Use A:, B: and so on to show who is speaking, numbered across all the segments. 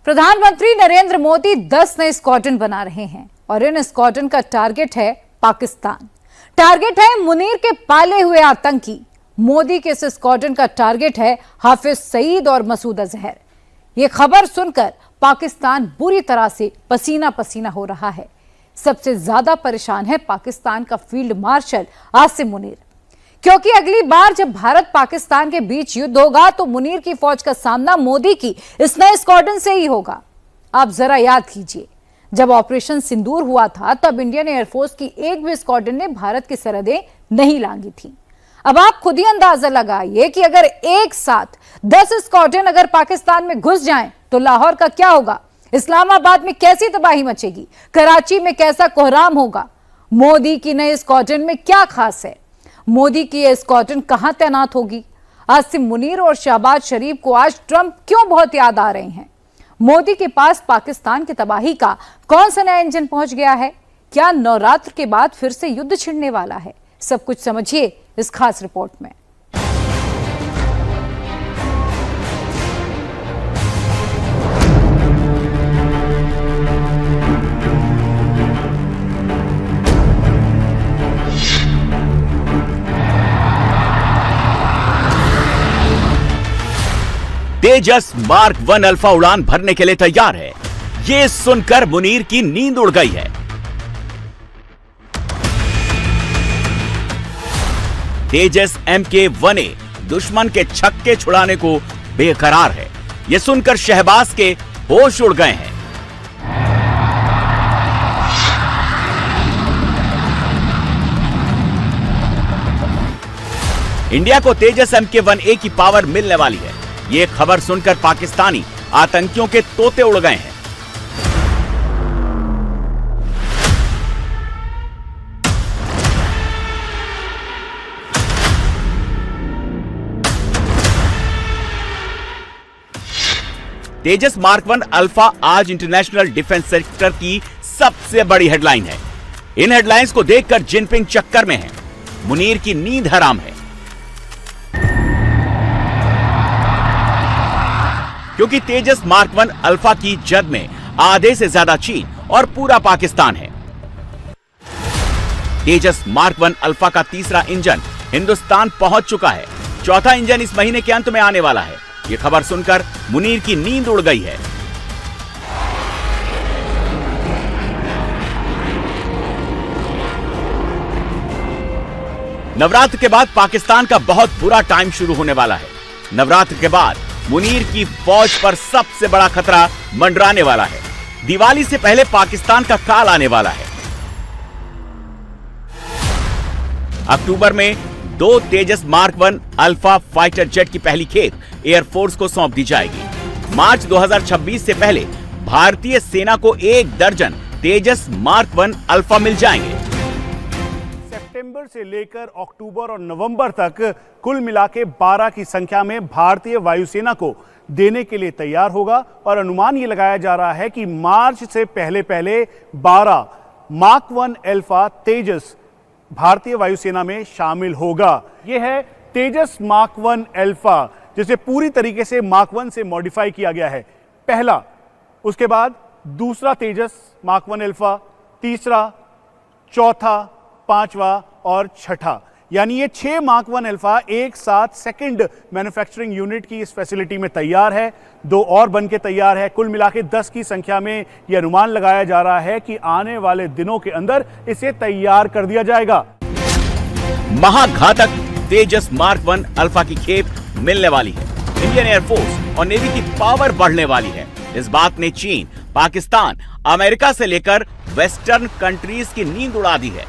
A: प्रधानमंत्री नरेंद्र मोदी 10 नए स्क्वाड्रन बना रहे हैं और इन स्क्वाड्रन का टारगेट है पाकिस्तान। टारगेट है मुनीर के पाले हुए आतंकी। मोदी के इस स्क्वाड्रन का टारगेट है हाफिज सईद और मसूद अजहर। ये खबर सुनकर पाकिस्तान बुरी तरह से पसीना पसीना हो रहा है। सबसे ज्यादा परेशान है पाकिस्तान का फील्ड मार्शल आसिम मुनीर, क्योंकि अगली बार जब भारत पाकिस्तान के बीच युद्ध होगा तो मुनीर की फौज का सामना मोदी की इस नए स्क्वाड्रन से ही होगा। आप जरा याद कीजिए, जब ऑपरेशन सिंदूर हुआ था तब इंडियन एयरफोर्स की एक भी स्क्वाड्रन ने भारत की सरहदें नहीं लांघी थी। अब आप खुद ही अंदाजा लगाइए कि अगर एक साथ 10 स्क्वाड्रन अगर पाकिस्तान में घुस जाएं तो लाहौर का क्या होगा, इस्लामाबाद में कैसी तबाही मचेगी, कराची में कैसा कोहराम होगा। मोदी की नए स्क्वाड्रन में क्या खास है, मोदी की यह स्क्वाड्रन कहां तैनात होगी। आसिम मुनीर और शहबाज शरीफ को आज ट्रंप क्यों बहुत याद आ रहे हैं। मोदी के पास पाकिस्तान की तबाही का कौन सा नया इंजन पहुंच गया है, क्या नवरात्र के बाद फिर से युद्ध छिड़ने वाला है। सब कुछ समझिए इस खास रिपोर्ट में।
B: तेजस मार्क 1 अल्फा उड़ान भरने के लिए तैयार है। ये सुनकर मुनीर की नींद उड़ गई है। तेजस MK-1A दुश्मन के छक्के छुड़ाने को बेकरार है। यह सुनकर शहबाज के होश उड़ गए हैं। इंडिया को तेजस MK-1A की पावर मिलने वाली है। ये खबर सुनकर पाकिस्तानी आतंकियों के तोते उड़ गए हैं। तेजस मार्क 1 अल्फा आज इंटरनेशनल डिफेंस सेक्टर की सबसे बड़ी हेडलाइन है। इन हेडलाइंस को देखकर जिनपिंग चक्कर में है। मुनीर की नींद हराम है, क्योंकि तेजस मार्क 1 अल्फा की जद में आधे से ज्यादा चीन और पूरा पाकिस्तान है। तेजस मार्क 1 अल्फा का तीसरा इंजन हिंदुस्तान पहुंच चुका है। चौथा इंजन इस महीने के अंत में आने वाला है। यह खबर सुनकर मुनीर की नींद उड़ गई है। नवरात्र के बाद पाकिस्तान का बहुत बुरा टाइम शुरू होने वाला है। नवरात्र के बाद मुनीर की फौज पर सबसे बड़ा खतरा मंडराने वाला है। दिवाली से पहले पाकिस्तान का काल आने वाला है। अक्टूबर में 2 तेजस मार्क 1 अल्फा फाइटर जेट की पहली खेप एयरफोर्स को सौंप दी जाएगी। मार्च 2026 से पहले भारतीय सेना को 1 दर्जन तेजस मार्क 1 अल्फा मिल जाएंगे।
C: सितंबर से लेकर अक्टूबर और नवंबर तक कुल मिला के 12 की संख्या में भारतीय वायुसेना को देने के लिए तैयार होगा और अनुमान ये लगाया जा रहा है कि मार्च से पहले 12 मार्क 1 अल्फा तेजस भारतीय वायुसेना में शामिल होगा। यह है तेजस मार्क 1 अल्फा, जिसे पूरी तरीके से मार्क 1 से मॉडिफाई किया गया है। पहला, उसके बाद दूसरा तेजस मार्क 1 अल्फा, तीसरा, चौथा, पांचवा और छठा, यानी ये 6 मार्क 1 अल्फा एक साथ सेकंड मैन्युफैक्चरिंग यूनिट की इस फैसिलिटी में तैयार है। 2 और बन के तैयार है। कुल मिला के 10 की संख्या में यह अनुमान लगाया जा रहा है कि आने वाले दिनों के अंदर इसे तैयार कर दिया जाएगा।
B: महाघातक तेजस मार्क 1 अल्फा की खेप मिलने वाली है। इंडियन एयरफोर्स और नेवी की पावर बढ़ने वाली है। इस बात ने चीन, पाकिस्तान, अमेरिका से लेकर वेस्टर्न कंट्रीज की नींद उड़ा दी है।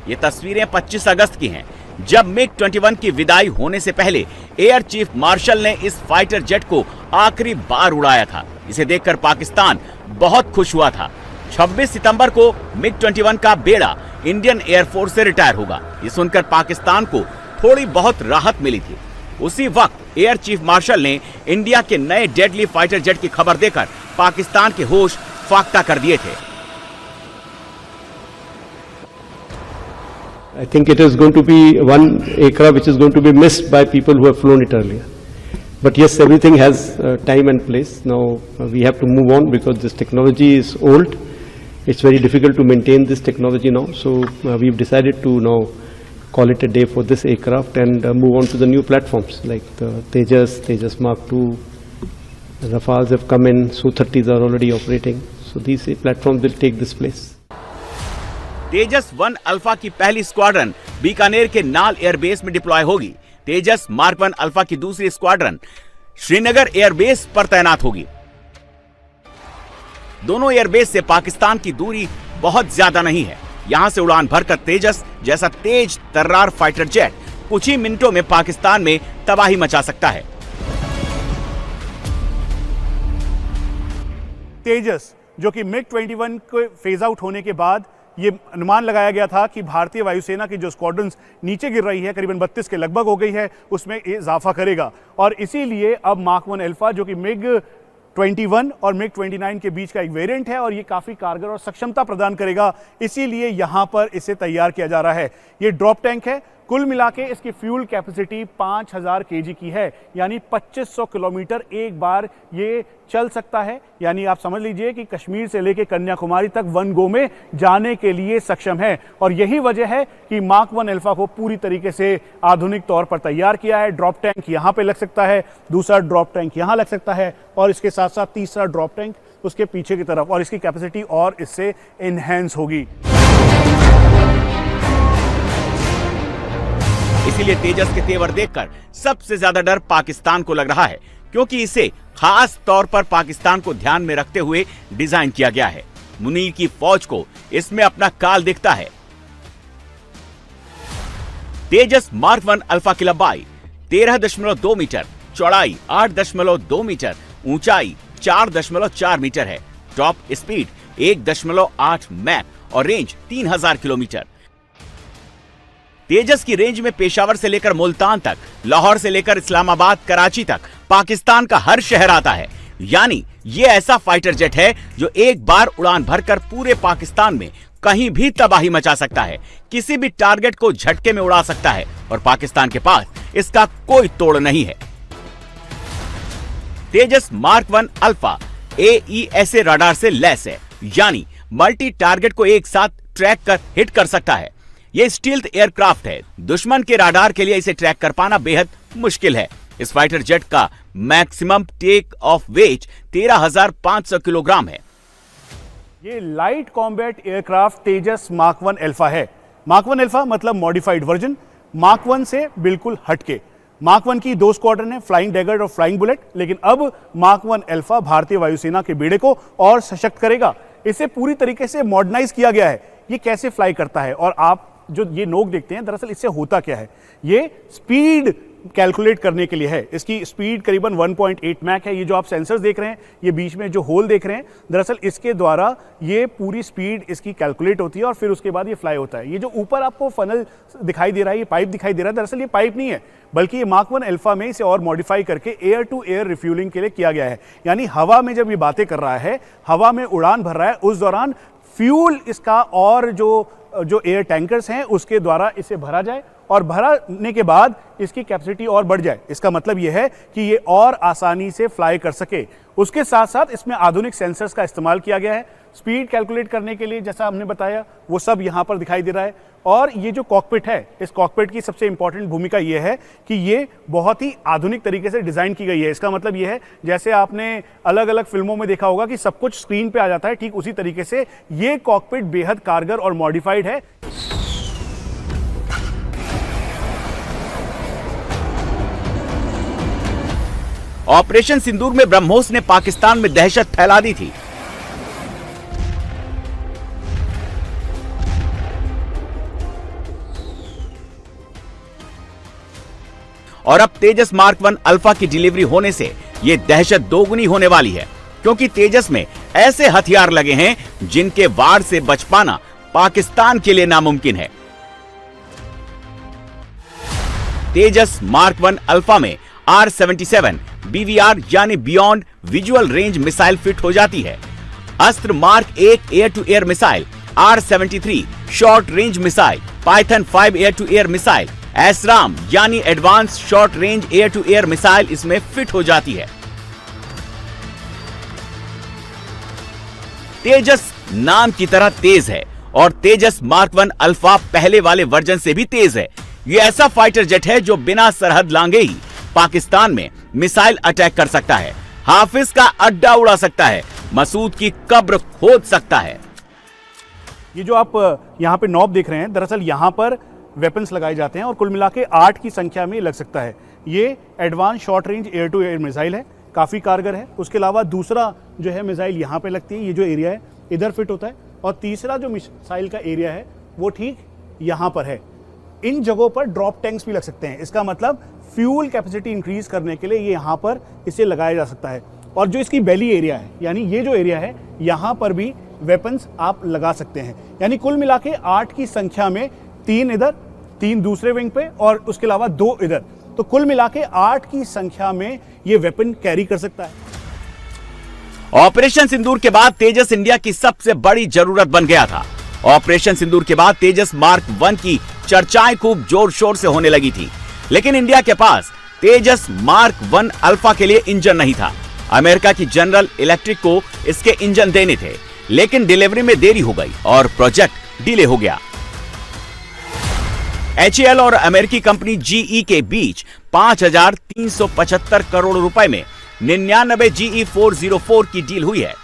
B: ये तस्वीरें 25 अगस्त की हैं, जब MiG-21 की विदाई होने से पहले एयर चीफ मार्शल ने इस फाइटर जेट को आखिरी बार उड़ाया था। इसे देखकर पाकिस्तान बहुत खुश हुआ था। 26 सितंबर को MiG-21 का बेड़ा इंडियन एयरफोर्स से रिटायर होगा। ये सुनकर पाकिस्तान को थोड़ी बहुत राहत मिली थी। उसी वक्त एयर चीफ मार्शल ने इंडिया के नए डेडली फाइटर जेट की खबर देकर पाकिस्तान के होश फाख्ता कर दिए थे।
D: I think it is going to be one aircraft which is going to be missed by people who have flown it earlier. But yes, everything has time and place. Now we have to move on because this technology is old. It's very difficult to maintain this technology now. So we've decided to now call it a day for this aircraft and move on to the new platforms like the Tejas Mark II, Rafales have come in, Su-30s are already operating. So these platforms will take this place.
B: Tejas 1 alpha की पहली squadron Bikaner के नाल airbase में deploy होगी। तेजस mark 1 alpha की दूसरी squadron Srinagar airbase पर तैनात होगी। दोनों एयरबेस से पाकिस्तान की दूरी बहुत ज्यादा नहीं है। यहां से उड़ान भरकर तेजस जैसा तेज तर्रार फाइटर जेट कुछ ही मिनटों में पाकिस्तान में तबाही मचा सकता है।
C: तेजस जो कि MiG-21 के फेज आउट होने के बाद ये अनुमान लगाया गया था कि भारतीय वायुसेना की जो स्क्वाड्रन्स नीचे गिर रही है, करीबन 32 के लगभग हो गई है, उसमें इजाफा करेगा और इसीलिए अब मार्क 1 अल्फा जो कि MiG-21 और MiG-29 के बीच का एक वेरिएंट है और ये काफ़ी कारगर और सक्षमता प्रदान करेगा, इसीलिए यहाँ पर इसे तैयार किया जा रहा है। ये ड्रॉप टैंक है, कुल मिला के इसकी फ्यूल कैपेसिटी 5000 केजी की है, यानी 2500 किलोमीटर एक बार ये चल सकता है। यानी आप समझ लीजिए कि कश्मीर से लेकर कन्याकुमारी तक वन गो में जाने के लिए सक्षम है और यही वजह है कि मार्क 1 अल्फा को पूरी तरीके से आधुनिक तौर पर तैयार किया है। ड्रॉप टैंक यहाँ पे लग सकता है, दूसरा ड्रॉप टैंक यहाँ लग सकता है और इसके साथ साथ तीसरा ड्रॉप टैंक उसके पीछे की तरफ और इसकी कैपेसिटी और इससे एनहेंस होगी।
B: इसीलिए तेजस के तेवर देखकर सबसे ज्यादा डर पाकिस्तान को लग रहा है, क्योंकि इसे खास तौर पर पाकिस्तान को ध्यान में रखते हुए डिजाइन किया गया है। मुनीर की फौज को इसमें अपना काल दिखता है। तेजस मार्क 1 अल्फा की लंबाई 13.2 मीटर, चौड़ाई 8.2 मीटर, ऊंचाई 4.4 मीटर है। टॉप स्पीड 1.8 मैक और रेंज 3000 किलोमीटर। तेजस की रेंज में पेशावर से लेकर मुल्तान तक, लाहौर से लेकर इस्लामाबाद कराची तक पाकिस्तान का हर शहर आता है। यानी ये ऐसा फाइटर जेट है जो एक बार उड़ान भरकर पूरे पाकिस्तान में कहीं भी तबाही मचा सकता है, किसी भी टारगेट को झटके में उड़ा सकता है और पाकिस्तान के पास इसका कोई तोड़ नहीं है। तेजस मार्क 1 अल्फा AESA रडार से लैस है, यानी मल्टी टारगेट को एक साथ ट्रैक कर हिट कर सकता है। ये स्टील्थ एयरक्राफ्ट है, दुश्मन के राडार के लिए इसे ट्रैक कर पाना बेहद मुश्किल है। इस फाइटर जेट का maximum take off weight 13,500 kilogram है।
C: ये light combat aircraft Tejas mark 1 alpha है। मार्क 1 अल्फा मतलब मॉडिफाइड वर्जन, मार्क 1 से बिल्कुल हटके। मार्क 1 की 2 स्क्वाड्रन है, फ्लाइंग डैगर और फ्लाइंग बुलेट, लेकिन अब मार्क 1 अल्फा भारतीय वायुसेना के बेड़े को और सशक्त करेगा। इसे पूरी तरीके से मॉडर्नाइज किया गया है। ये कैसे फ्लाई करता है और आप जो ये नोक देखते हैं, दरअसल इससे होता क्या है, ये स्पीड कैलकुलेट करने के लिए है। इसकी स्पीड करीबन 1.8 मैक है। ये जो आप सेंसर्स देख रहे हैं, ये बीच में जो होल देख रहे हैं, दरअसल इसके द्वारा ये पूरी स्पीड इसकी कैलकुलेट होती है और फिर उसके बाद ये फ्लाई होता है। ये जो ऊपर आपको फनल दिखाई दे रहा है, ये पाइप दिखाई दे रहा है, दरअसल ये पाइप नहीं है, बल्कि ये मार्क 1 अल्फा में इसे और मॉडिफाई करके एयर टू एयर रिफ्यूलिंग के लिए किया गया है। यानी हवा में जब ये बातें कर रहा है, हवा में उड़ान भर रहा है, उस दौरान फ्यूल इसका और जो एयर टैंकर्स हैं उसके द्वारा इसे भरा जाए और भराने के बाद इसकी कैपेसिटी और बढ़ जाए। इसका मतलब यह है कि ये और आसानी से फ्लाई कर सके। उसके साथ साथ इसमें आधुनिक सेंसर्स का इस्तेमाल किया गया है स्पीड कैलकुलेट करने के लिए, जैसा हमने बताया वो सब यहाँ पर दिखाई दे रहा है। और ये जो कॉकपिट है, इस कॉकपिट की सबसे इंपॉर्टेंट भूमिका ये है कि ये बहुत ही आधुनिक तरीके से डिजाइन की गई है। इसका मतलब ये है, जैसे आपने अलग अलग फिल्मों में देखा होगा कि सब कुछ स्क्रीन पे आ जाता है, ठीक उसी तरीके से ये कॉकपिट बेहद कारगर और मॉडिफाइड है।
B: ऑपरेशन सिंदूर में ब्रह्मोस ने पाकिस्तान में दहशत फैला दी थी। और अब तेजस मार्क 1 अल्फा की डिलीवरी होने से यह दहशत दोगुनी होने वाली है, क्योंकि तेजस में ऐसे हथियार लगे हैं जिनके वार से बच पाना पाकिस्तान के लिए नामुमकिन है। तेजस मार्क 1 अल्फा में R-77 BVR यानी beyond visual range missile fit हो जाती है। Astra mark 1 air to air missile, R-73 short range missile, python 5 air to air missile, ASRAAM यानी advance short range air to air missile इसमें fit हो जाती है। तेजस नाम की तरह तेज है और तेजस मार्क 1 अल्फा पहले वाले वर्जन से भी तेज है। ये ऐसा फाइटर जेट है जो बिना सरहद लांघे ही पाकिस्तान में मिसाइल अटैक कर सकता है, हाफिज का अड्डा उड़ा सकता है, मसूद की कब्र खोद सकता है।
C: ये जो आप यहाँ पे नॉब देख रहे हैं, दरअसल यहाँ पर वेपन्स लगाए जाते हैं और कुल मिला के 8 की संख्या में लग सकता है। ये advance short range air to air missile है, काफ़ी कारगर है। उसके अलावा दूसरा जो है मिसाइल यहाँ पे लगती है, ये जो एरिया है इधर फिट होता है, और तीसरा जो मिसाइल का एरिया है वो ठीक यहाँ पर है। इन जगहों पर ड्रॉप टैंक्स भी लग सकते हैं। इसका मतलब फ्यूल कैपेसिटी इंक्रीज करने के लिए ये यहाँ पर इसे लगाया जा सकता है। और जो इसकी बेली एरिया है, यानी ये जो एरिया है, यहाँ पर भी वेपन्स आप लगा सकते हैं। यानी कुल मिला के 8 की संख्या में 3 इधर, 3 दूसरे विंग पे और उसके अलावा 2 इधर, तो कुल मिला के 8 की संख्या में ये वेपन कैरी कर सकता है।
B: ऑपरेशन सिंदूर के बाद तेजस इंडिया की सबसे बड़ी जरूरत बन गया था। ऑपरेशन सिंदूर के बाद तेजस मार्क 1 की चर्चाएं खूब जोर शोर से होने लगी थी, लेकिन इंडिया के पास तेजस मार्क 1 अल्फा के लिए इंजन नहीं था। अमेरिका की जनरल इलेक्ट्रिक को इसके इंजन देने थे, लेकिन डिलीवरी में देरी हो गई और प्रोजेक्ट डिले हो गया। HAL और अमेरिकी कंपनी GE के बीच 5,375 करोड़ रुपए में 99 GE404 की डील हुई है।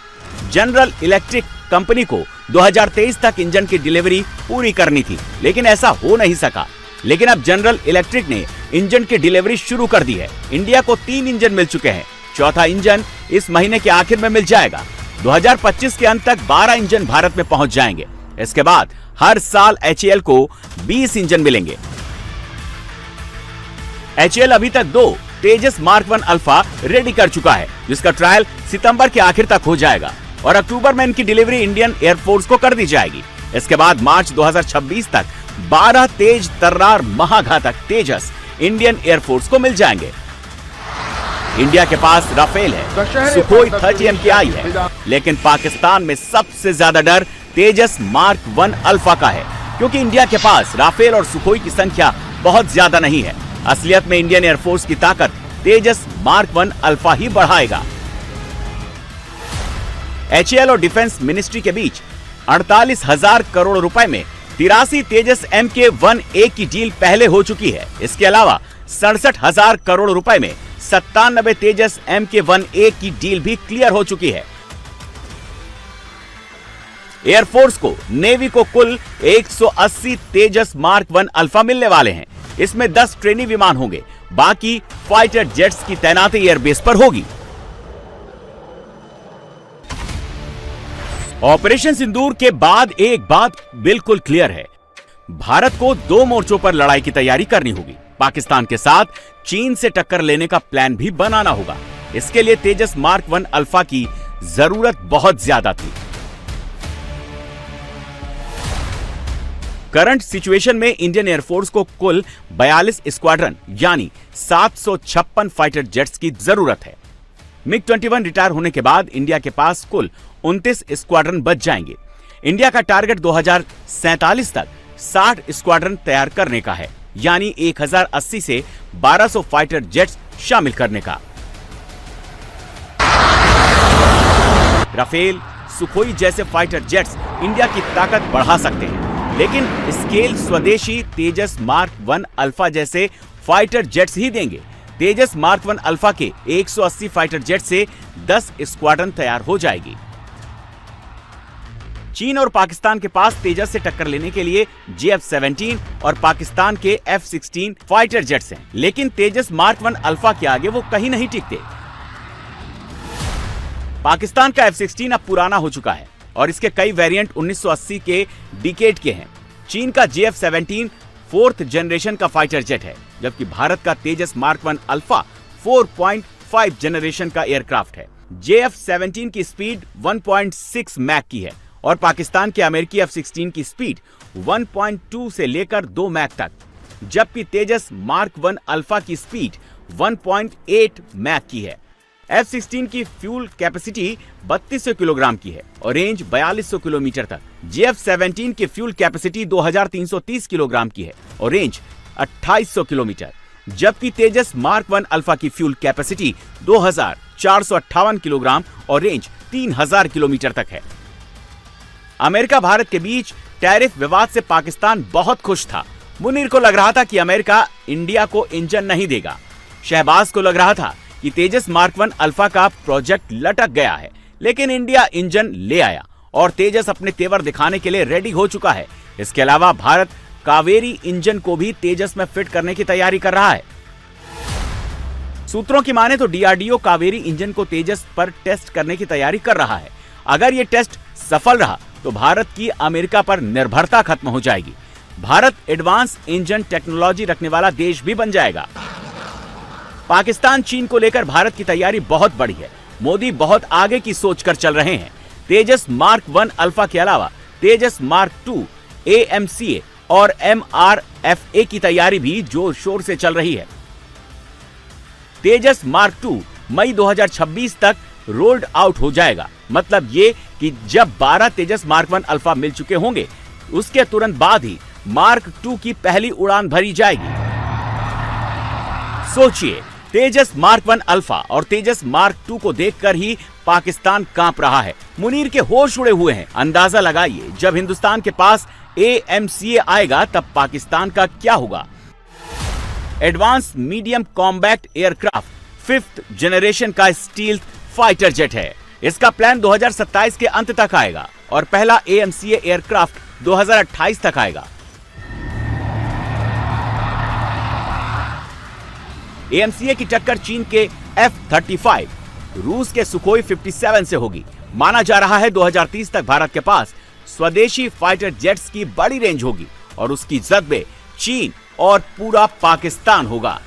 B: जनरल इलेक्ट्रिक कंपनी को 2023 तक इंजन की डिलीवरी पूरी करनी थी, लेकिन ऐसा हो नहीं सका। लेकिन अब जनरल इलेक्ट्रिक ने इंजन की डिलीवरी शुरू कर दी है। इंडिया को 3 इंजन मिल चुके हैं, चौथा इंजन इस महीने के आखिर में मिल जाएगा। 2025 के अंत तक 12 इंजन भारत में पहुंच जाएंगे। इसके बाद हर साल HAL को 20 इंजन मिलेंगे। HAL अभी तक 2 तेजस मार्क 1 अल्फा रेडी कर चुका है, जिसका ट्रायल सितंबर के आखिर तक हो जाएगा और अक्टूबर में इनकी डिलीवरी इंडियन एयरफोर्स को कर दी जाएगी। इसके बाद मार्च 2026 तक 12 तेज तर्रार महाघातक तेजस इंडियन एयरफोर्स को मिल जाएंगे। इंडिया के पास राफेल है, सुखोई 30 MKI है, लेकिन पाकिस्तान में सबसे ज्यादा डर तेजस मार्क 1 अल्फा का है, क्योंकि इंडिया के पास राफेल और सुखोई की संख्या बहुत ज्यादा नहीं है। असलियत में इंडियन एयरफोर्स की ताकत तेजस मार्क 1 अल्फा ही बढ़ाएगा। HAL और डिफेंस मिनिस्ट्री के बीच 48,000 करोड़ रुपए में 83 तेजस MK1A की डील पहले हो चुकी है। इसके अलावा 67,000 करोड़ रुपए में 97 तेजस MK1A की डील भी क्लियर हो चुकी है। एयरफोर्स को, नेवी को कुल 180 तेजस मार्क 1 अल्फा मिलने वाले हैं। इसमें 10 ट्रेनी विमान होंगे, बाकी फाइटर जेट्स की तैनाती एयरबेस पर होगी। ऑपरेशन सिंदूर के बाद एक बात बिल्कुल क्लियर है, भारत को 2 मोर्चों पर लड़ाई की तैयारी करनी होगी। पाकिस्तान के साथ चीन से टक्कर लेने का प्लान भी बनाना होगा। इसके लिए तेजस मार्क 1 अल्फा की जरूरत बहुत ज्यादा थी। करंट सिचुएशन में इंडियन एयरफोर्स को कुल 42 स्क्वाड्रन यानी 756 फाइटर जेट्स की जरूरत है। MiG-21 रिटायर होने के बाद इंडिया के पास कुल 29 स्क्वाड्रन बच जाएंगे। इंडिया का टारगेट 2047 तक 60 स्क्वाड्रन तैयार करने का है, यानी 1080 से 1200 फाइटर जेट्स शामिल करने का। राफेल, सुखोई जैसे फाइटर जेट्स इंडिया की ताकत बढ़ा सकते हैं, लेकिन स्केल स्वदेशी तेजस मार्क 1 अल्फा जैसे फाइटर जेट्स ही देंगे। तेजस मार्क 1 अल्फा के 180 फाइटर जेट से 10 स्क्वाड्रन तैयार हो जाएगी। चीन और पाकिस्तान के पास तेजस से टक्कर लेने के लिए JF-17 और पाकिस्तान के F-16 फाइटर जेट्स हैं, लेकिन तेजस मार्क 1 अल्फा के आगे वो कहीं नहीं टिकते। पाकिस्तान का F-16 अब पुराना हो चुका है और इसके कई वेरिएंट 1980 के डिकेड के हैं। चीन का JF-17 4th जनरेशन का फाइटर जेट है, जबकि भारत का तेजस मार्क 1 अल्फा 4.5 जनरेशन का एयरक्राफ्ट है। JF-17 की स्पीड 1.6 मैक की है और पाकिस्तान के अमेरिकी F-16 की स्पीड 1.2 से लेकर 2 मैक तक, जबकि तेजस मार्क 1 अल्फा की स्पीड 1.8 मैक की है। F-16 की फ्यूल कैपेसिटी 3200 किलोग्राम की है और रेंज 4200 किलोमीटर तक। JF-17 की फ्यूल कैपेसिटी 2330 किलोग्राम की है और रेंज 2800 किलोमीटर, जबकि तेजस मार्क 1 अल्फा की फ्यूल कैपेसिटी 2458 किलोग्राम और रेंज 3000 किलोमीटर तक है। अमेरिका भारत के बीच टैरिफ विवाद से पाकिस्तान बहुत खुश था। मुनीर को लग रहा था कि अमेरिका इंडिया को इंजन नहीं देगा। शहबाज को लग रहा था कि तेजस मार्क 1 अल्फा का प्रोजेक्ट लटक गया है, लेकिन इंडिया इंजन ले आया और तेजस अपने तेवर दिखाने के लिए रेडी हो चुका है। इसके अलावा भारत कावेरी इंजन को भी तेजस में फिट करने की तैयारी कर रहा है। सूत्रों की माने तो डीआरडीओ कावेरी इंजन को तेजस पर टेस्ट करने की तैयारी कर रहा है। अगर ये टेस्ट सफल रहा तो भारत की अमेरिका पर निर्भरता खत्म हो जाएगी। भारत एडवांस इंजन टेक्नोलॉजी रखने वाला देश भी बन जाएगा। पाकिस्तान चीन को लेकर भारत की तैयारी बहुत बड़ी है। मोदी बहुत आगे की सोच कर चल रहे हैं। तेजस मार्क 1 अल्फा के अलावा तेजस मार्क 2, AMCA और MRFA की तैयारी भी जोर शोर से चल रही है। तेजस मार्क 2 मई 2026 तक रोल्ड आउट हो जाएगा। मतलब ये कि जब 12 तेजस मार्क 1 अल्फा मिल चुके होंगे, उसके तुरंत बाद ही मार्क 2 की पहली उड़ान भरी जाएगी। सोचिए, तेजस मार्क 1 अल्फा और तेजस मार्क 2 को देखकर ही पाकिस्तान कांप रहा है। मुनीर के होश उड़े हुए हैं। अंदाजा लगाइए, जब हिंदुस्तान के पास AMCA आएगा तब पाकिस्तान का क्या होगा। Advance medium combat aircraft 5th generation का स्टील्थ फाइटर जेट है। इसका प्लान 2027 के अंत तक आएगा और पहला AMCA एयरक्राफ्ट 2028 तक आएगा। AMCA की टक्कर चीन के F-35, रूस के सुखोई 57 से होगी। माना जा रहा है 2030 तक भारत के पास स्वदेशी फाइटर जेट्स की बड़ी रेंज होगी और उसकी जद में चीन और पूरा पाकिस्तान होगा।